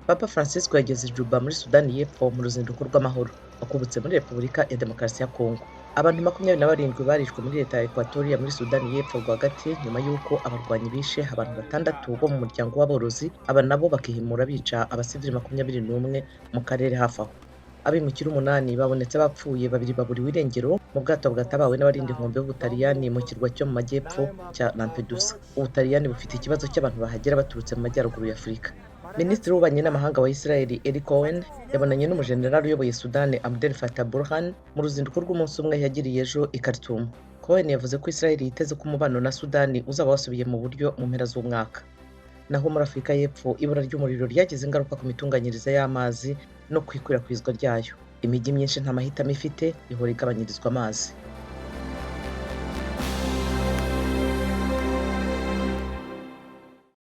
Papa Francisco yageze i Juba muri Sudani y'Epfo mu ruzinduko rw'amahoro, wakubutse muri Repubulika ya Demokarasi ya Kongo. Abantu 27 barishwe muri leta ya Equatoria muri Sudani y'Epfo rwagati nyuma y'uko abarwanyi bishe abantu 6 bo mu muryango w'aborozi, aba nabo bakihimura bica abasivili 21 mu karere hafi aho. Abimukira 8 babonetse bapfuye, 2 baburiwe irengero mu bwato bwatabawe n'abarinda inkombe b'Ubutaliyani mu kirwa cyo mu majyepfo cya Lampedusa. Ubutaliyani bufite ikibazo cy'abantu bahagera baturutse mu majyaruguru ya Afurika. Minisitiri w'ububanyi n'amahanga wa Israel Eli Cohen yabonanye n'umujenerali uyoboye Sudani Abdel Fattah Burhan mu ruzinduko rw'umunsi umwe yagiriye ejo i Khartoum. Cohen yavuze ko Israel yiteze ko umubano na Sudani uzaba wasubiye mu buryo mu mpera z'umwaka. Naho muri Afurika y'Epfo, ibura ry'umuriro ryagize ingaruka ku mitunganyirize y'amazi no ku ikwirakwizwa ryayo. Imijyi myinshi nta mahitamo ifite, ihora igabanyirizwa amazi.